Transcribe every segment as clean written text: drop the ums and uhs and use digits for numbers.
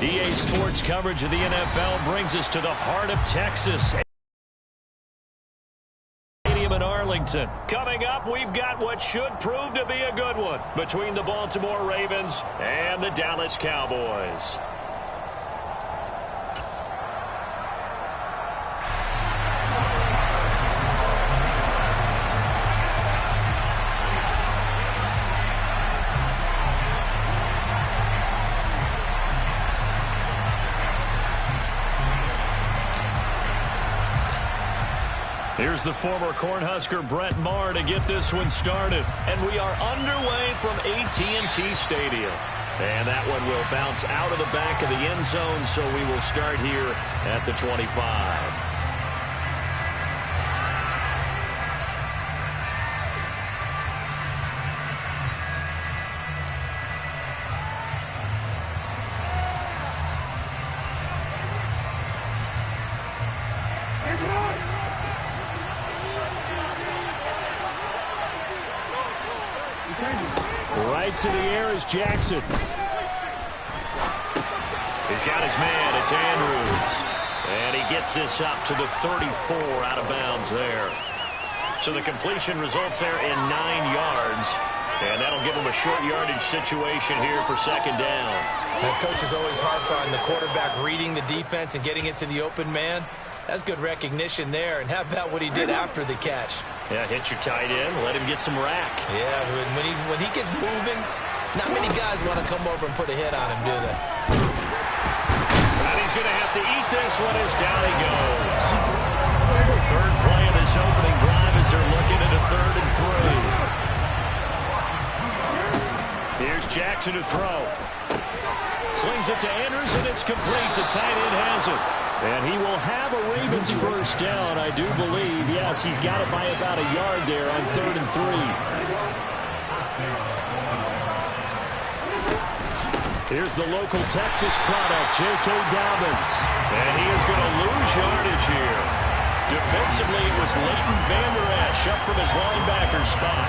EA Sports coverage of the NFL brings us to the heart of Texas. In Arlington. Coming up, we've got what should prove to be a good one between the Baltimore Ravens and the Dallas Cowboys. Here's the former Cornhusker Brett Maher to get this one started. And we are underway from AT&T Stadium. And that one will bounce out of the back of the end zone, so we will start here at the 25. Right to the air is Jackson. He's got his man. It's Andrews. And he gets this up to the 34 out of bounds there. So the completion results there in 9 yards. And that'll give him a short yardage situation here for second down. The coach is always harp on the quarterback reading the defense and getting it to the open man. That's good recognition there. And how about what he did after the catch? Yeah, hit your tight end. Let him get some rack. Yeah, when he gets moving, not many guys want to come over and put a hit on him, do they? And he's going to have to eat this one as down he goes. Third play of this opening drive as they're looking at a 3rd and 3. Here's Jackson to throw. Slings it to Andrews, and it's complete. The tight end has it. And he will have a Ravens first down, I do believe. Yes, he's got it by about a yard there on 3rd and 3. Here's the local Texas product, J.K. Dobbins. And he is going to lose yardage here. Defensively, it was Leighton Vander Esch up from his linebacker spot.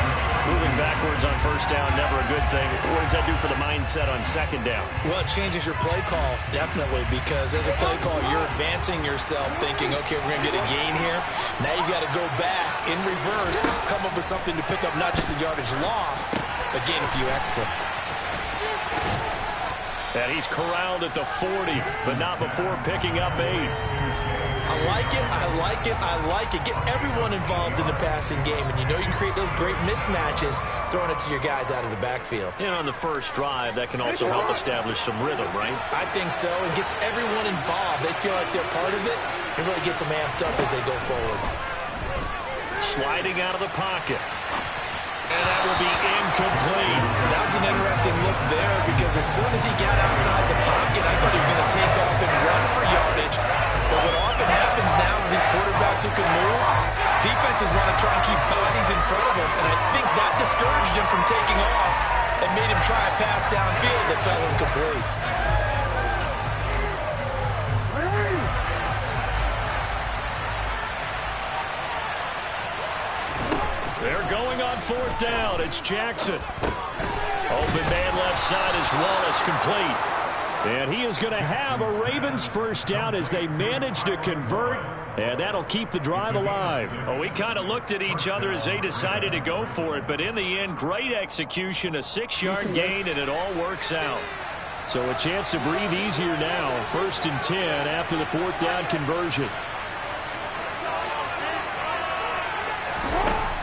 Moving backwards on first down, never a good thing. What does that do for the mindset on second down? Well, it changes your play call, definitely, because as a play call, you're advancing yourself thinking, okay, we're going to get a gain here. Now you got to go back in reverse, come up with something to pick up not just the yardage lost, but gain a few extra. And he's corralled at the 40, but not before picking up 8. I like it, I like it, I like it. Get everyone involved in the passing game, and you know you can create those great mismatches throwing it to your guys out of the backfield. And on the first drive, that can also help establish some rhythm, right? I think so. It gets everyone involved. They feel like they're part of it. It really gets them amped up as they go forward. Sliding out of the pocket. And that will be incomplete. That was an interesting look there because as soon as he got outside the pocket, I thought he was going to take off and run for yardage. But what often happens now with these quarterbacks who can move, defenses want to try and keep bodies in front of him, and I think that discouraged him from taking off and made him try a pass downfield that fell incomplete. They're going on 4th down. It's Jackson. Open man left side is Wallace, complete. And he is going to have a Ravens first down as they manage to convert, and that'll keep the drive alive. Oh, we kind of looked at each other as they decided to go for it, but in the end, great execution, a 6-yard gain, and it all works out. So a chance to breathe easier now. 1st and 10 after the 4th down conversion.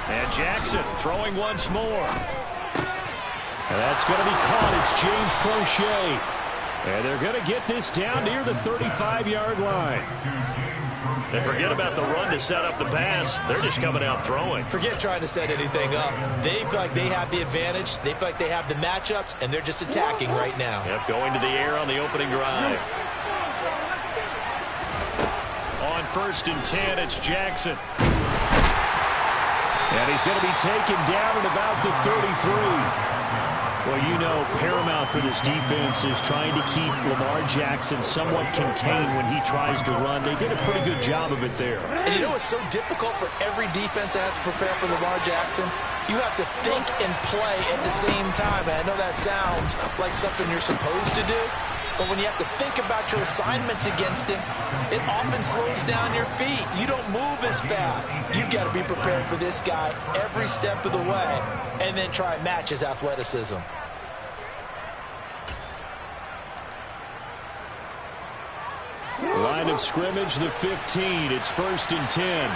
And Jackson throwing once more. And that's going to be caught. It's James Prochet. And they're going to get this down near the 35-yard line. And forget about the run to set up the pass. They're just coming out throwing. Forget trying to set anything up. They feel like they have the advantage. They feel like they have the matchups, and they're just attacking right now. Yep, going to the air on the opening drive. On 1st and 10, it's Jackson. And he's going to be taken down at about the 33. Well, you know, paramount for this defense is trying to keep Lamar Jackson somewhat contained when he tries to run. They did a pretty good job of it there. And you know it's so difficult for every defense that has to prepare for Lamar Jackson? You have to think and play at the same time. And I know that sounds like something you're supposed to do, But when you have to think about your assignments against him, it often slows down your feet. You don't move as fast. You've got to be prepared for this guy every step of the way and then try and match his athleticism. Line of scrimmage, the 15. It's 1st and 10.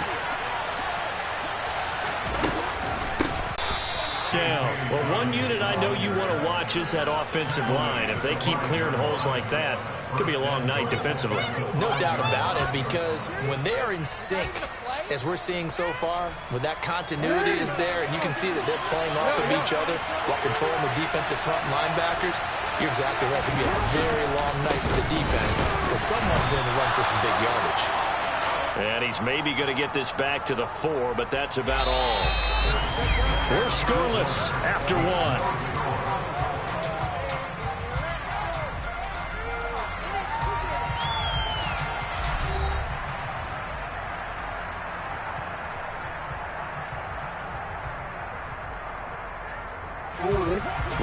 Down. Well, one unit I know you want to watch is that offensive line. If they keep clearing holes like that, it could be a long night defensively. No doubt about it, because when they are in sync, as we're seeing so far, when that continuity is there, and you can see that they're playing off of each other while controlling the defensive front linebackers, you're exactly right. It could be a very long night for the defense, because someone's going to run for some big yardage. And he's maybe going to get this back to the 4, but that's about all. We're scoreless after 1.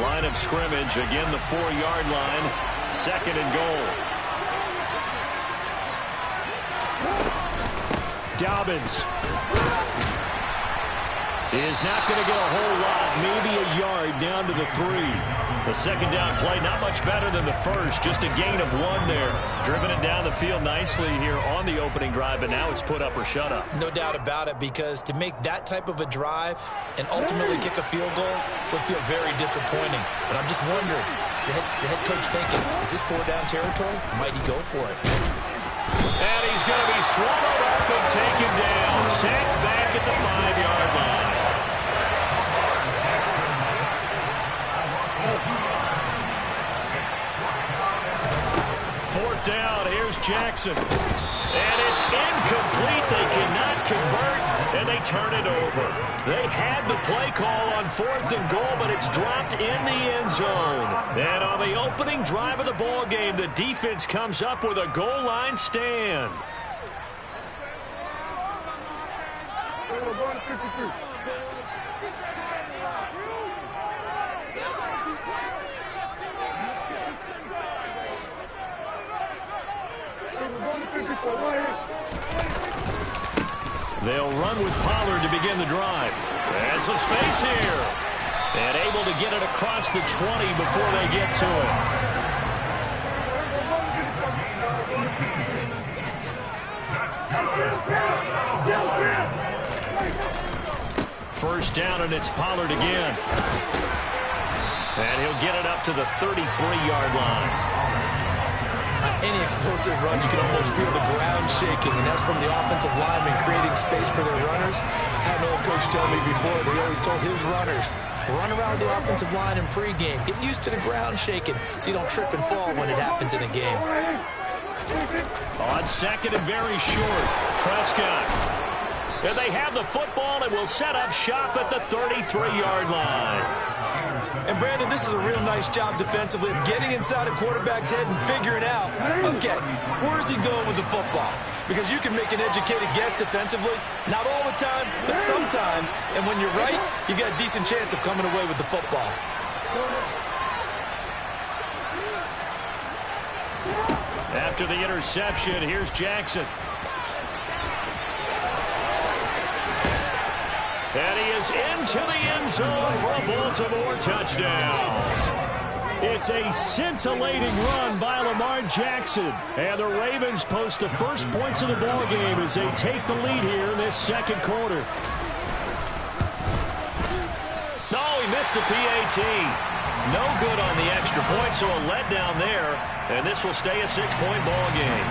Line of scrimmage, again the 4-yard line, 2nd and goal. Dobbins is not going to get a whole lot, maybe a yard down to the 3. The second down play, not much better than the first, just a gain of 1 there. Driven it down the field nicely here on the opening drive, but now it's put up or shut up. No doubt about it, because to make that type of a drive and ultimately kick a field goal would feel very disappointing. But I'm just wondering, is the head coach thinking, is this 4-down territory? Might he go for it? And he's going to be swallowed up and taken down. Sacked back at the 5-yard line. Fourth down, here's Jackson. And it's incomplete. They cannot convert, and they turn it over. They had the play call on 4th and goal, but it's dropped in the end zone. And on the opening drive of the ball game, the defense comes up with a goal line stand. They'll run with Pollard to begin the drive. There's some space here. And able to get it across the 20 before they get to it. First down, and it's Pollard again. And he'll get it up to the 33-yard line. Any explosive run, you can almost feel the ground shaking, and that's from the offensive linemen creating space for their runners. I had an old coach tell me before, they always told his runners, run around the offensive line in pregame. Get used to the ground shaking so you don't trip and fall when it happens in a game. On 2nd and very short, Prescott. And they have the football and will set up shop at the 33-yard line. And, Brandon, this is a real nice job defensively of getting inside a quarterback's head and figuring out, okay, where's he going with the football? Because you can make an educated guess defensively, not all the time, but sometimes. And when you're right, you've got a decent chance of coming away with the football. After the interception, here's Jackson. And he is into the end zone for a Baltimore touchdown. It's a scintillating run by Lamar Jackson. And the Ravens post the first points of the ball game as they take the lead here in this second quarter. No, he missed the PAT. No good on the extra point, so a letdown there. And this will stay a 6-point ball game.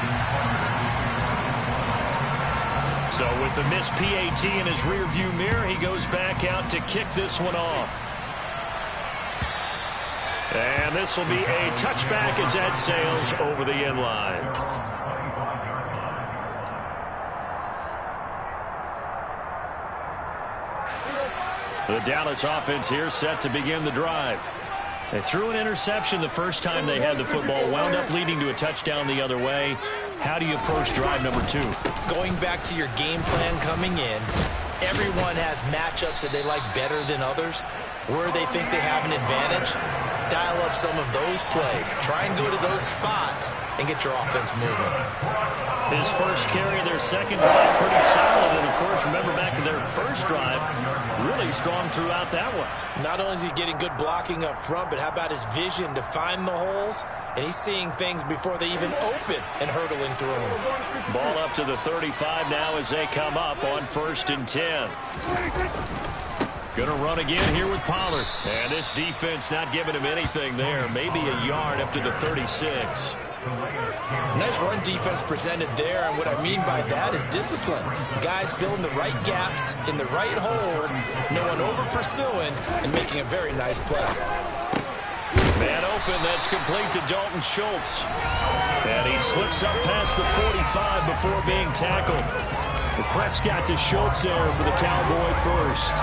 So with the missed PAT in his rearview mirror, he goes back out to kick this one off. And this will be a touchback as that sails over the end line. The Dallas offense here set to begin the drive. They threw an interception the first time they had the football, wound up leading to a touchdown the other way. How do you approach drive number 2? Going back to your game plan coming in, everyone has matchups that they like better than others, where they think they have an advantage. dial up some of those plays. Try and go to those spots and get your offense moving. His first carry, their second drive, pretty solid. And, of course, remember back to their first drive, really strong throughout that one. Not only is he getting good blocking up front, but how about his vision to find the holes? And he's seeing things before they even open and hurtling through them. Ball up to the 35 now as they come up on 1st and 10. Going to run again here with Pollard. And this defense not giving him anything there. Maybe a yard up to the 36. Nice run defense presented there, and what I mean by that is discipline. Guys filling the right gaps in the right holes, no one over-pursuing, and making a very nice play. Man open, that's complete to Dalton Schultz. And he slips up past the 45 before being tackled. The Prescott to Schultz there for the Cowboy first.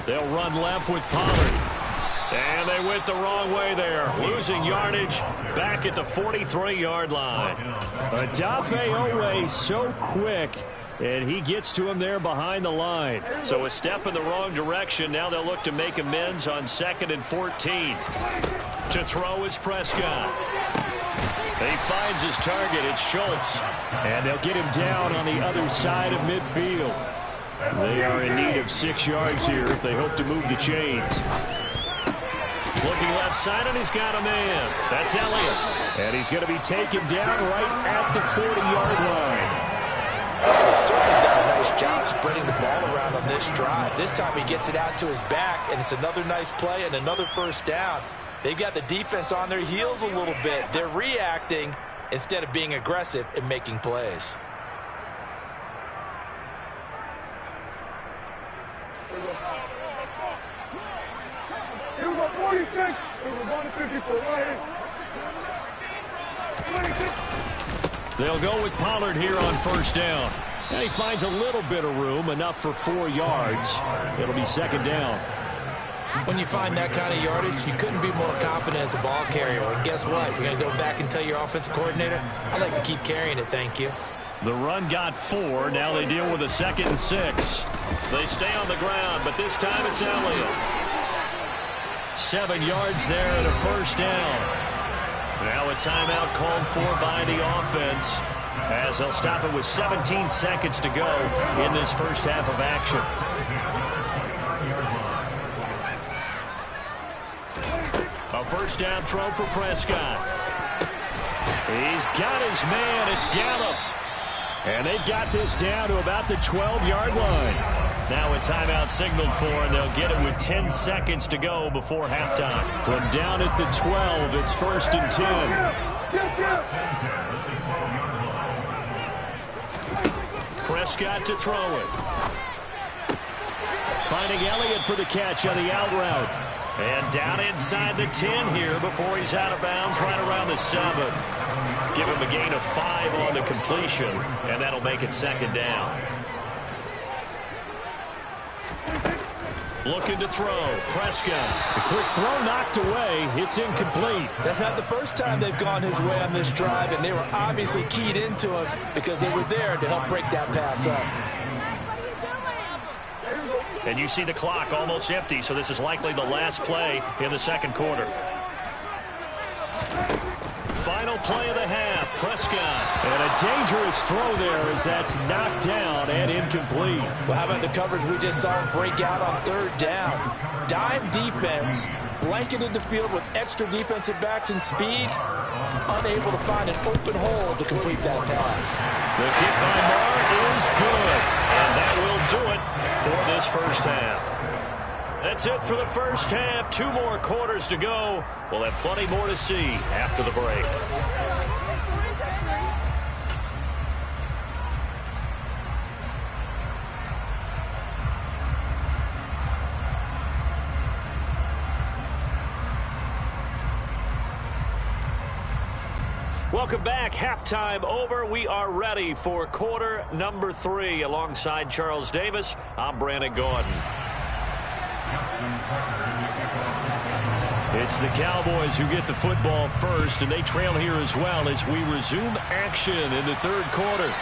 They'll run left with Pollard. And they went the wrong way there. Losing yardage back at the 43-yard line. Adafe Owe so quick, and he gets to him there behind the line. So a step in the wrong direction. Now they'll look to make amends on 2nd and 14. To throw is Prescott. He finds his target. It's Schultz. And they'll get him down on the other side of midfield. They are in need of 6 yards here if they hope to move the chains. Looking left side, and he's got a man. That's Elliott. And he's going to be taken down right at the 40-yard line. He's certainly done a nice job spreading the ball around on this drive. This time he gets it out to his back, and it's another nice play and another first down. They've got the defense on their heels a little bit. They're reacting instead of being aggressive and making plays. They'll go with Pollard here on 1st down. And he finds a little bit of room, enough for 4 yards. It'll be 2nd down. When you find that kind of yardage, you couldn't be more confident as a ball carrier. And guess what? You're going to go back and tell your offensive coordinator, I'd like to keep carrying it, thank you. The run got 4. Now they deal with a 2nd and 6. They stay on the ground, but this time it's Elliott. 7 yards there and a 1st down. Now a timeout called for by the offense as they'll stop it with 17 seconds to go in this first half of action. A 1st down throw for Prescott. He's got his man. It's Gallup. And they've got this down to about the 12-yard line. Now a timeout signaled for, and they'll get it with 10 seconds to go before halftime. From down at the 12, it's 1st and 10. Prescott to throw it. Finding Elliott for the catch on the out route. And down inside the 10 here before he's out of bounds right around the 7. Give him a gain of 5 on the completion, and that'll make it 2nd down. Looking to throw. Prescott. The quick throw knocked away. It's incomplete. That's not the first time they've gone his way on this drive, and they were obviously keyed into him because they were there to help break that pass up. And you see the clock almost empty, so this is likely the last play in the 2nd quarter. Final play of the half, Prescott. And a dangerous throw there as that's knocked down and incomplete. Well, how about the coverage we just saw break out on 3rd down? Dime defense, blanketed the field with extra defensive backs and speed, unable to find an open hole to complete that pass. The kick by Marr is good, and that will do it for this first half. That's it for the first half. 2 more quarters to go. We'll have plenty more to see after the break. Welcome back. Halftime over. We are ready for quarter number 3. Alongside Charles Davis, I'm Brandon Gordon. It's the Cowboys who get the football first, and they trail here as well as we resume action in the 3rd quarter.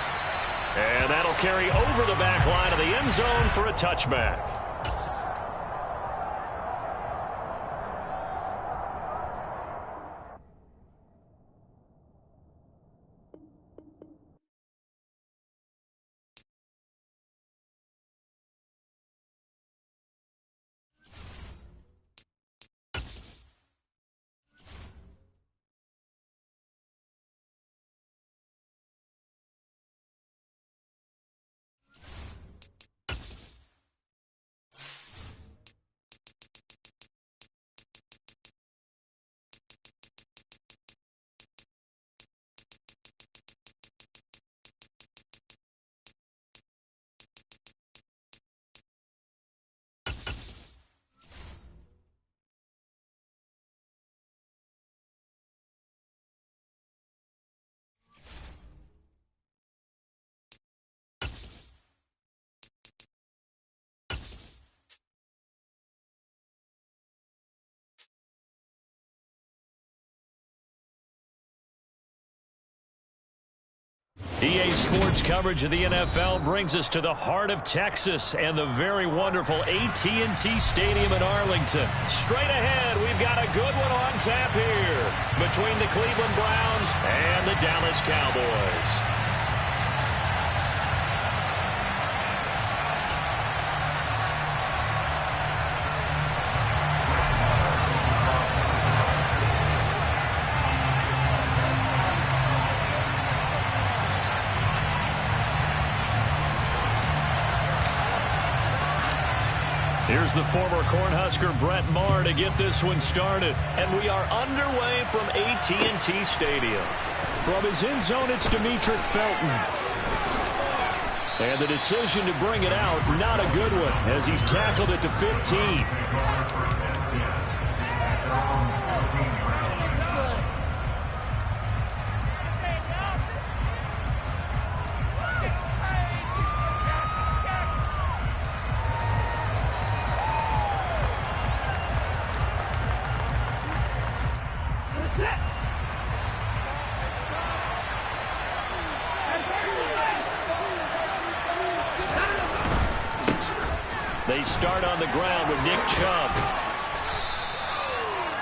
And that'll carry over the back line of the end zone for a touchback. EA Sports coverage of the NFL brings us to the heart of Texas and the very wonderful AT&T Stadium in Arlington. Straight ahead, we've got a good one on tap here between the Cleveland Browns and the Dallas Cowboys. Here's the former Cornhusker Brett Maher to get this one started. And we are underway from AT&T Stadium. From his end zone, it's Demetric Felton. And the decision to bring it out, not a good one, as he's tackled it to 15. They start on the ground with Nick Chubb.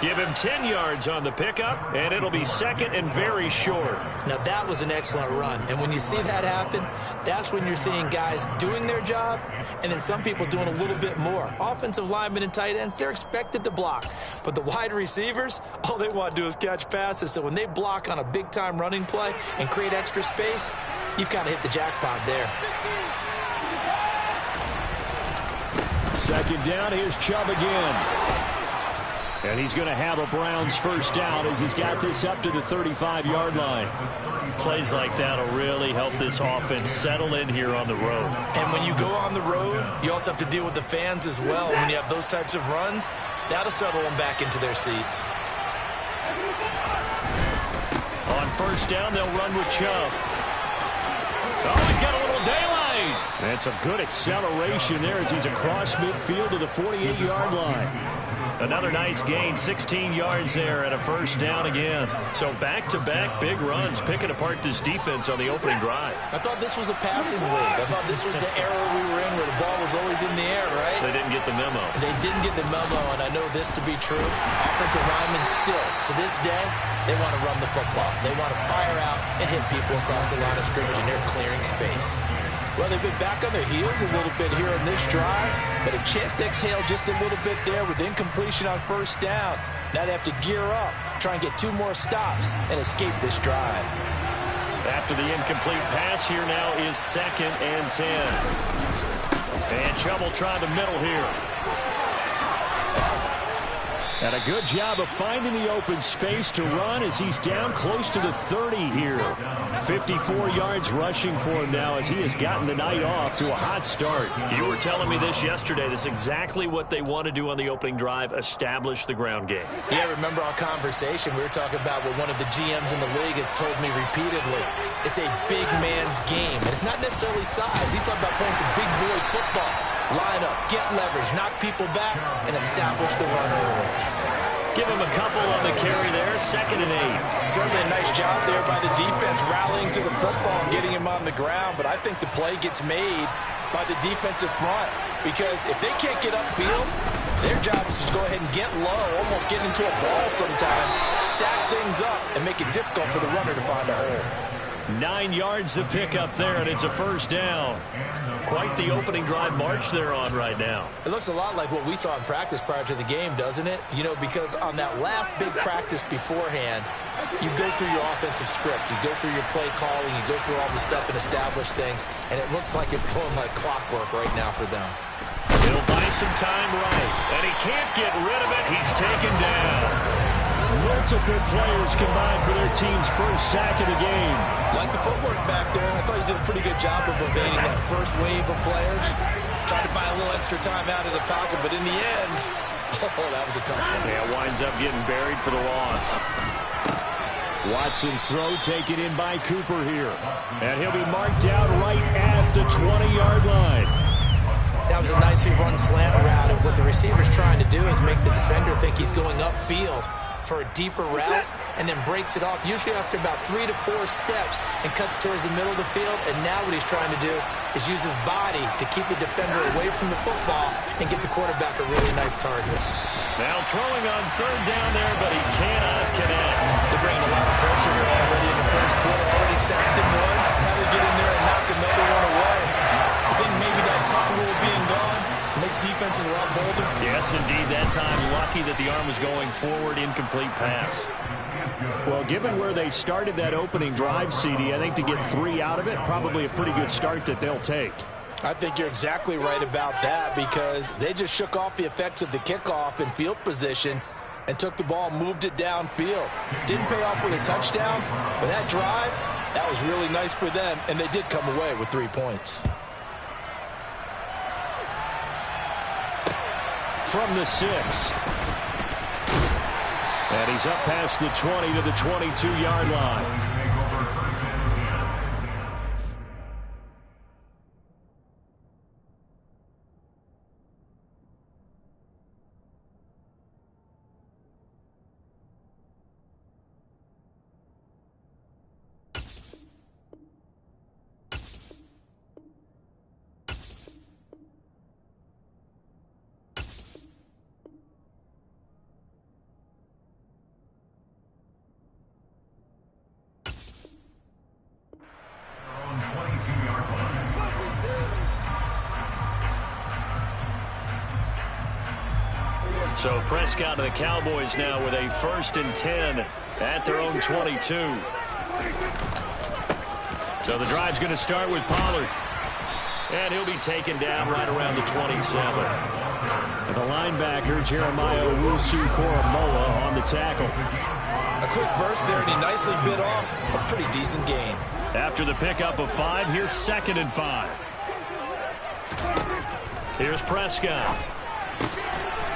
Give him 10 yards on the pickup, and it'll be second and very short. Now, that was an excellent run. And when you see that happen, that's when you're seeing guys doing their job and then some people doing a little bit more. Offensive linemen and tight ends, they're expected to block. But the wide receivers, all they want to do is catch passes. So when they block on a big-time running play and create extra space, you've kind of hit the jackpot there. Second down, here's Chubb again. And he's going to have a Browns first down as he's got this up to the 35-yard line. Plays like that will really help this offense settle in here on the road. And when you go on the road, you also have to deal with the fans as well. When you have those types of runs, that'll settle them back into their seats. On first down, they'll run with Chubb. Oh, he's got a little daylight. And some good acceleration there as he's across midfield to the 48-yard line. Another nice gain, 16 yards there and a first down again. So back-to-back big runs, picking apart this defense on the opening drive. I thought this was a passing league. I thought this was the era we were in where the ball was always in the air, right? They didn't get the memo. They didn't get the memo, and I know this to be true. Offensive linemen still, to this day, they want to run the football. They want to fire out and hit people across the line of scrimmage, and they're clearing space. Well, they've been back on their heels a little bit here in this drive, but a chance to exhale just a little bit there with incompletion on first down. Now they have to gear up, try and get 2 more stops, and escape this drive. After the incomplete pass, here now is 2nd and 10. And Chubb will try the middle here. And a good job of finding the open space to run as he's down close to the 30 here. 54 yards rushing for him now as he has gotten the night off to a hot start. You were telling me this yesterday. This is exactly what they want to do on the opening drive, establish the ground game. Yeah, remember our conversation. We were talking about what one of the GMs in the league has told me repeatedly. It's a big man's game. And it's not necessarily size. He's talking about playing some big boy football. Line up, get leverage, knock people back, and establish the run early. Give him a couple on the carry there, 2nd and 8. Certainly a nice job there by the defense rallying to the football and getting him on the ground, but I think the play gets made by the defensive front because if they can't get upfield, their job is to go ahead and get low, almost get into a ball sometimes, stack things up, and make it difficult for the runner to find a hole. 9 yards to pick up there, and it's a 1st down. Quite the opening drive march they're on right now. It looks a lot like what we saw in practice prior to the game, doesn't it? You know, because on that last big practice beforehand, you go through your offensive script. You go through your play calling. You go through all the stuff and establish things. And it looks like it's going like clockwork right now for them. He'll buy some time right. And he can't get rid of it. He's taken down. Multiple players combined for their team's first sack of the game. Like the footwork back there, I thought he did a pretty good job of evading that first wave of players. Tried to buy a little extra time out of the pocket, but in the end, oh, that was a tough one. Yeah, winds up getting buried for the loss. Watson's throw taken in by Cooper here. And he'll be marked out right at the 20-yard line. That was a nicely run slant route, and what the receiver's trying to do is make the defender think he's going upfield for a deeper route, and then breaks it off, usually after about 3 to 4 steps, and cuts towards the middle of the field. And now what he's trying to do is use his body to keep the defender away from the football and get the quarterback a really nice target. Now throwing on 3rd down there, but he cannot connect. They're bringing a lot of pressure here already in the first quarter. Already sacked him once. How to get in there and knock another one away. I think maybe that tuck rule being gone makes defenses a lot bolder. Yes, indeed. That time, lucky that the arm was going forward, incomplete pass. Well, given where they started that opening drive, CD, I think to get 3 out of it, probably a pretty good start that they'll take. I think you're exactly right about that because they just shook off the effects of the kickoff in field position and took the ball and moved it downfield. Didn't pay off with a touchdown, but that drive, that was really nice for them, and they did come away with 3 points. From the 6. And he's up past the 20 to the 22-yard line. So Prescott and the Cowboys now with a 1st and 10 at their own 22. So the drive's going to start with Pollard. And he'll be taken down right around the 27. And the linebacker, Jeremiah Owusu-Koramoah, on the tackle. A quick burst there, and he nicely bit off a pretty decent gain. After the pickup of 5, here's 2nd and 5. Here's Prescott.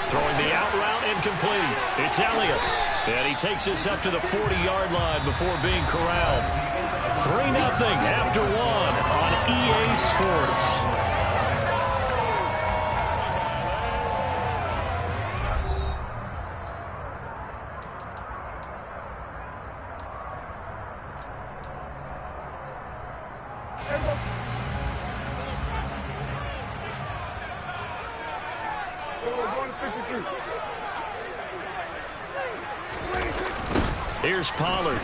Throwing the out route incomplete. It's Elliott. And he takes us up to the 40-yard line before being corralled. 3-0 after 1 on EA Sports. Here's Pollard.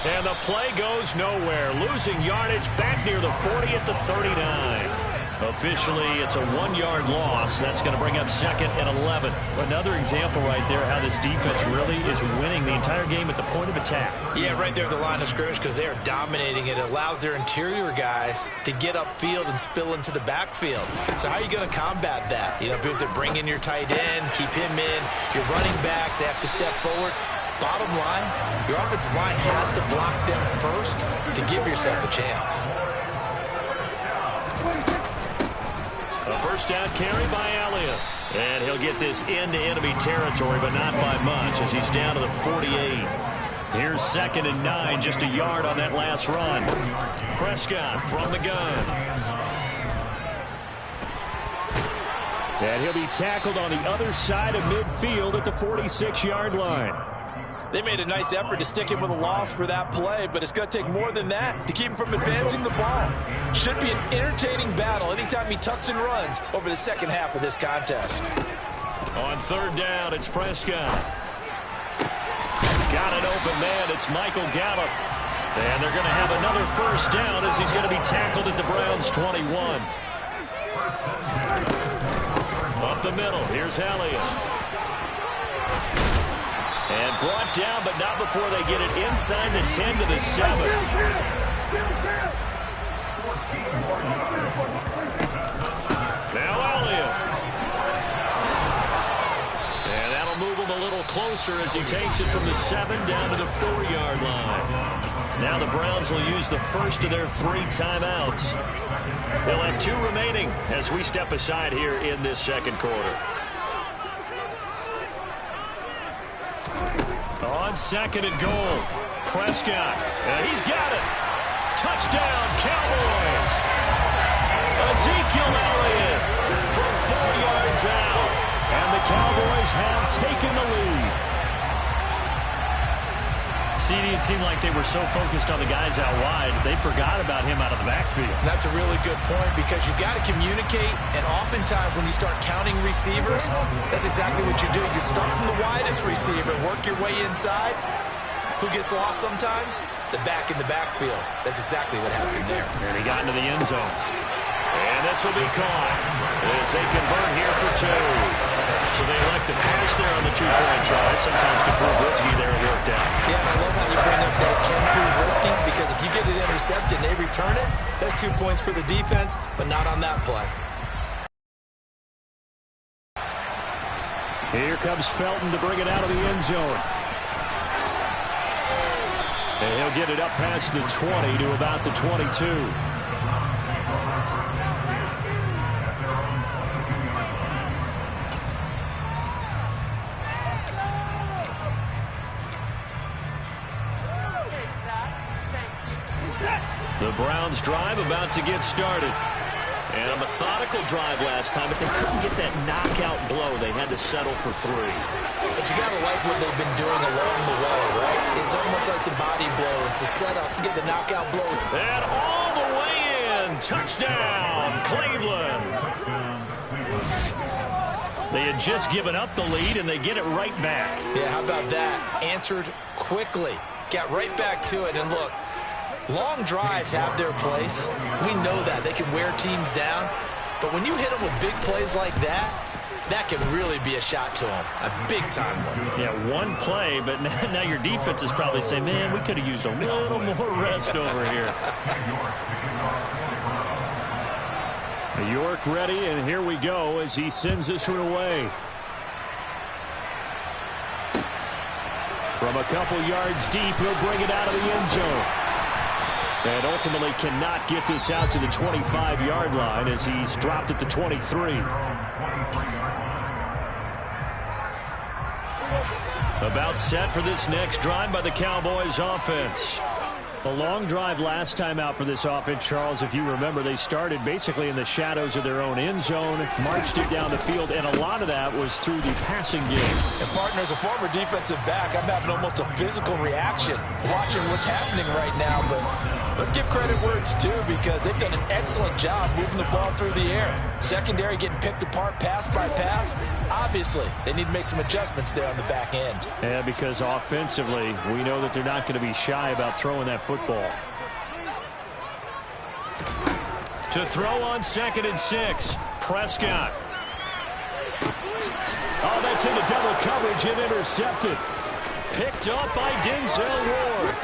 And the play goes nowhere. Losing yardage back near the 40 at the 39. Officially, it's a 1-yard loss. That's going to bring up 2nd and 11. Another example right there how this defense really is winning the entire game at the point of attack. Yeah, right there at the line of scrimmage because they are dominating it. It allows their interior guys to get upfield and spill into the backfield. So how are you going to combat that? You know, because they bring in your tight end, keep him in. Your running backs, they have to step forward. Bottom line, your offensive line has to block them first to give yourself a chance. A first down carry by Elliott. And he'll get this into enemy territory, but not by much as he's down to the 48. Here's 2nd and 9, just a yard on that last run. Prescott from the gun. And he'll be tackled on the other side of midfield at the 46-yard line. They made a nice effort to stick him with a loss for that play, but it's going to take more than that to keep him from advancing the ball. Should be an entertaining battle anytime he tucks and runs over the second half of this contest. On third down, it's Prescott. Got an open man. It's Michael Gallup. And they're going to have another first down as he's going to be tackled at the Browns' 21. Up the middle, here's Elliott. And brought down, but not before they get it inside the 10 to the 7. Now Elliott. And that'll move him a little closer as he takes it from the 7 down to the 4-yard line. Now the Browns will use the first of their 3 timeouts. They'll have 2 remaining as we step aside here in this second quarter. On second and goal, Prescott. And he's got it. Touchdown, Cowboys. Ezekiel Elliott from 4 yards out. And the Cowboys have taken the lead. CD, it seemed like they were so focused on the guys out wide, they forgot about him out of the backfield. That's a really good point because you've got to communicate, and oftentimes when you start counting receivers, that's exactly what you do. You start from the widest receiver, work your way inside. Who gets lost sometimes? The back in the backfield. That's exactly what happened there. And he got into the end zone. And this will be caught as they convert here for 2. So they elect to pass there on the 2-point try. Sometimes can prove risky there. It worked out. Yeah, I love how you bring up that it can prove risky because if you get it intercepted and they return it, that's 2 points for the defense, but not on that play. Here comes Felton to bring it out of the end zone. And he'll get it up past the 20 to about the 22. The Browns drive about to get started. And a methodical drive last time, but they couldn't get that knockout blow. They had to settle for 3. But you got to like what they've been doing along the way, right? It's almost like the body blow. It's the setup, get the knockout blow. And all the way in. Touchdown, Cleveland. They had just given up the lead, and they get it right back. Yeah, how about that? Answered quickly. Got right back to it, and look. Long drives have their place. We know that. They can wear teams down. But when you hit them with big plays like that, that can really be a shot to them. A big-time one. Yeah, one play, but now your defense is probably saying, man, we could have used a little more rest over here. York ready, and here we go as he sends this one away. From a couple yards deep, he'll bring it out of the end zone. And ultimately cannot get this out to the 25-yard line as he's dropped at the 23. About set for this next drive by the Cowboys offense. A long drive last time out for this offense, Charles. If you remember, they started basically in the shadows of their own end zone, marched it down the field, and a lot of that was through the passing game. And, partner, as a former defensive back, I'm having almost a physical reaction watching what's happening right now. But let's give credit where it's due because they've done an excellent job moving the ball through the air. Secondary getting picked apart pass by pass. Obviously, they need to make some adjustments there on the back end. Yeah, because offensively, we know that they're not going to be shy about throwing that football. To throw on 2nd and 6, Prescott. Oh, that's into double coverage and intercepted. Picked up by Denzel Ward.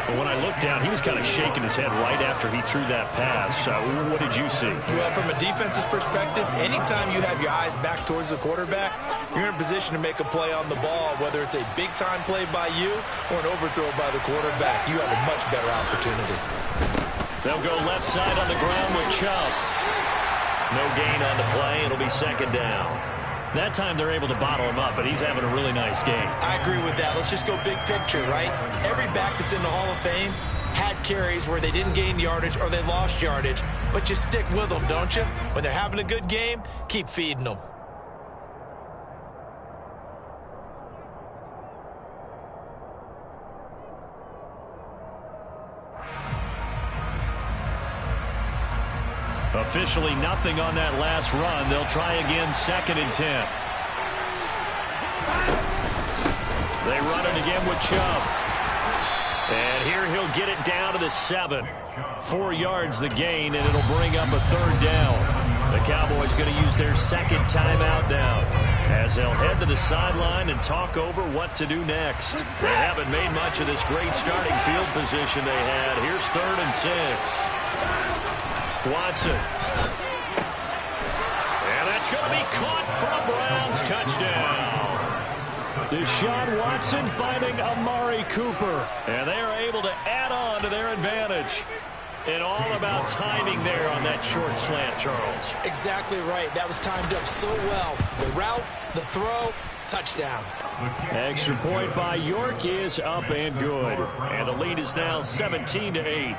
But when I looked down, he was kind of shaking his head right after he threw that pass. What did you see? Well, from a defense's perspective, anytime you have your eyes back towards the quarterback, you're in a position to make a play on the ball, whether it's a big-time play by you or an overthrow by the quarterback. You have a much better opportunity. They'll go left side on the ground with Chubb. No gain on the play. It'll be 2nd down. That time they're able to bottle him up, but he's having a really nice game. I agree with that. Let's just go big picture, right? Every back that's in the Hall of Fame had carries where they didn't gain yardage or they lost yardage, but you stick with them, don't you? When they're having a good game, keep feeding them. Officially nothing on that last run. They'll try again, 2nd and 10. They run it again with Chubb. And here he'll get it down to the 7. 4 yards the gain, and it'll bring up a 3rd down. The Cowboys going to use their 2nd timeout now, as they'll head to the sideline and talk over what to do next. They haven't made much of this great starting field position they had. Here's 3rd and 6. Watson. And that's going to be caught for a Browns touchdown. Deshaun Watson finding Amari Cooper. And they are able to add on to their advantage. And all about timing there on that short slant, Charles. Exactly right. That was timed up so well. The route, the throw, touchdown. Extra point by York is up and good. And the lead is now 17-8.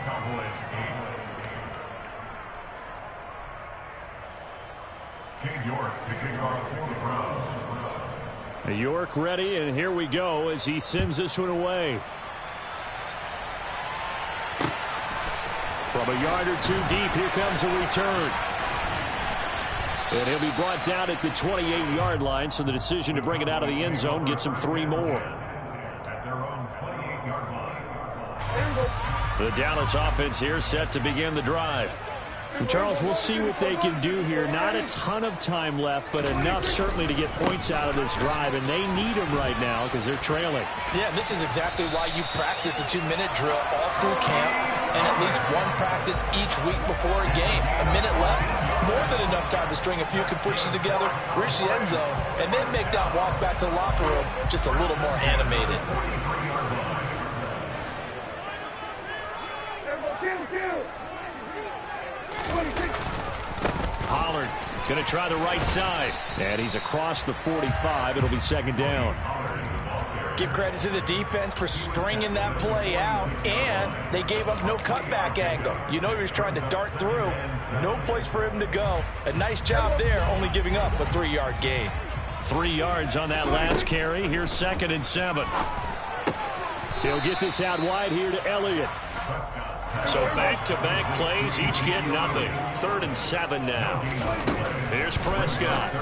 York ready, and here we go as he sends this one away. From a yard or 2 deep, here comes a return. And he'll be brought down at the 28-yard line, so the decision to bring it out of the end zone gets him 3 more. The Dallas offense here set to begin the drive. And Charles, we'll see what they can do here. Not a ton of time left, but enough certainly to get points out of this drive, and they need them right now because they're trailing. Yeah, this is exactly why you practice a 2-minute drill all through camp and at least one practice each week before a game. A minute left, more than enough time to string a few completions together, reach the end zone, and then make that walk back to the locker room just a little more animated. Pollard going to try the right side. And he's across the 45. It'll be 2nd down. Give credit to the defense for stringing that play out, and they gave up no cutback angle. You know he was trying to dart through. No place for him to go. A nice job there, only giving up a 3-yard gain. 3 yards on that last carry. Here's 2nd and 7. He'll get this out wide here to Elliott. So back-to-back plays, each get nothing. 3rd and 7 now. Here's Prescott.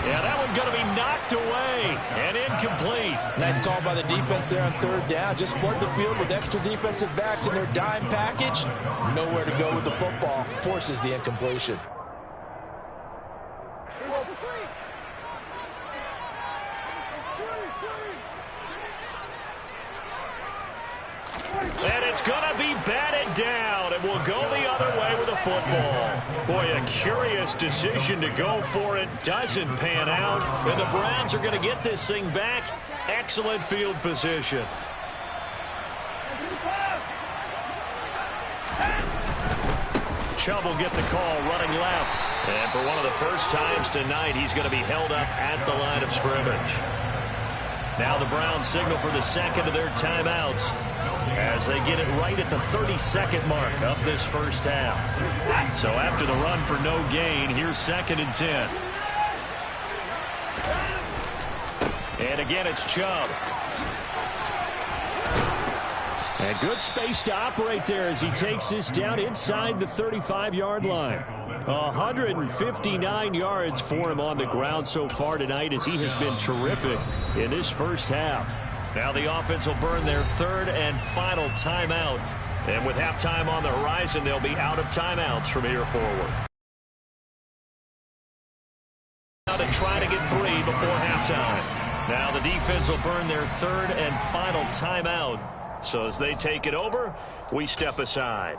Yeah, that one's going to be knocked away and incomplete. Nice call by the defense there on 3rd down. Just flood the field with extra defensive backs in their dime package. Nowhere to go with the football. Forces the incompletion. And it's going to be batted down, and we'll go the other way with the football. Boy, a curious decision to go for it. Doesn't pan out, and the Browns are going to get this thing back. Excellent field position. Chubb will get the call running left. And for one of the first times tonight, he's going to be held up at the line of scrimmage. Now the Browns signal for the 2nd of their timeouts as they get it right at the 32nd mark of this first half. So after the run for no gain, here's 2nd and 10. And again, it's Chubb. And good space to operate there as he takes this down inside the 35-yard line. 159 yards for him on the ground so far tonight as he has been terrific in this first half. Now the offense will burn their 3rd and final timeout. And with halftime on the horizon, they'll be out of timeouts from here forward. Now to try to get 3 before halftime. Now the defense will burn their 3rd and final timeout. So as they take it over, we step aside.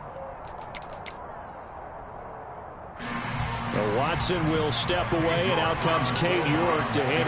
Watson will step away, and out comes Cade York to handle